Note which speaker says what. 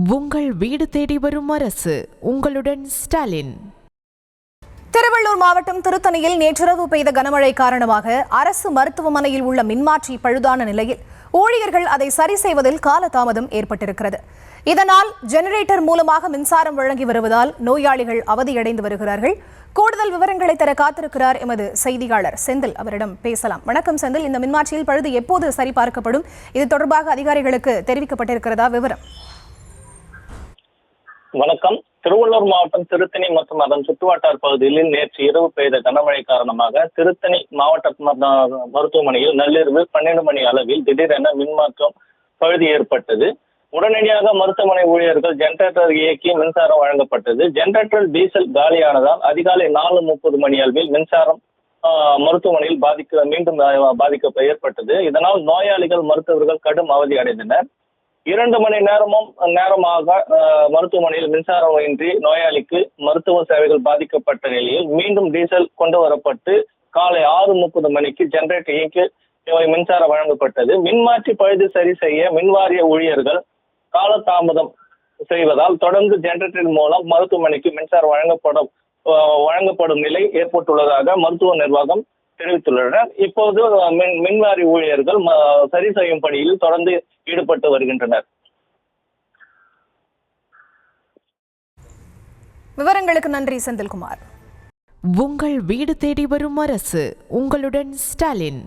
Speaker 1: உங்கள் வீடு தேடி வரும் அரசு. உங்களுடன் ஸ்டாலின்.
Speaker 2: திருவள்ளூர் மாவட்டம் திருத்தணியில் நேற்றிரவு பெய்த கனமழை காரணமாக அரசு மருத்துவமனையில் உள்ள மின்மாற்றி பழுதான நிலையில் ஊழியர்கள் அதை சரி செய்வதில் காலதாமதம் ஏற்பட்டிருக்கிறது. இதனால் ஜெனரேட்டர் மூலமாக மின்சாரம் வழங்கி வருவதால் நோயாளிகள் அவதியடைந்து வருகிறார்கள். கூடுதல் விவரங்களை தர காத்திருக்கிறார் எமது செய்தியாளர் செந்தில். அவரிடம் பேசலாம். வணக்கம் செந்தில், இந்த மின்மாற்றியில் பழுது எப்போது சரிபார்க்கப்படும்? இது தொடர்பாக அதிகாரிகளுக்கு தெரிவிக்கப்பட்டிருக்கிறதா? விவரம்.
Speaker 3: வணக்கம். திருவள்ளூர் மாவட்டம் திருத்தணி மற்றும் அதன் சுற்றுவட்டார பகுதிகளில் நேற்று இரவு பெய்த கனமழை காரணமாக திருத்தணி மாவட்ட மருத்துவமனையில் நள்ளிரவு 12 மணி அளவில் திடீரென மின்மாற்றம் பழுது ஏற்பட்டது. உடனடியாக மருத்துவமனை ஊழியர்கள் ஜெனரேட்டர் இயக்கி மின்சாரம் வழங்கப்பட்டது. ஜெனரேட்டர் டீசல் காலியானதால் அதிகாலை 4:30 மணி அளவில் மின்சாரம் மருத்துவமனையில் மீண்டும் பாதிக்க ஏற்பட்டது. இதனால் நோயாளிகள் மருத்துவர்கள் கடும் அவதி அடைந்தனர். 2 மணி நேரமாக மருத்துவமனையில் மின்சாரம் இன்றி நோயாளிக்கு மருத்துவ சேவைகள் பாதிக்கப்பட்ட நிலையில் மீண்டும் டீசல் கொண்டு வரப்பட்டு காலை 6:30 மணிக்கு ஜெனரேட்டர் இயக்கி மின்சாரம் வழங்கப்பட்டது. மின்மாற்றி பழுது சரி செய்ய மின்வாரிய ஊழியர்கள் காலதாமதம் செய்வதால் தொடர்ந்து ஜெனரேட்டர் மூலம் மருத்துவமனைக்கு மின்சாரம் வழங்கப்படும் நிலை ஏற்பட்டுள்ளதாக மருத்துவ நிர்வாகம் தெரிவித்துள்ளனர். இப்போது மின்வாரி ஊழியர்கள் சரி செய்யும் பணியில் தொடர்ந்து ஈடுபட்டு வருகின்றனர்.
Speaker 2: விவரங்களுக்கு நன்றி செந்தில்குமார்.
Speaker 1: உங்கள் வீடு தேடி வரும் அரசு. உங்களுடன் ஸ்டாலின்.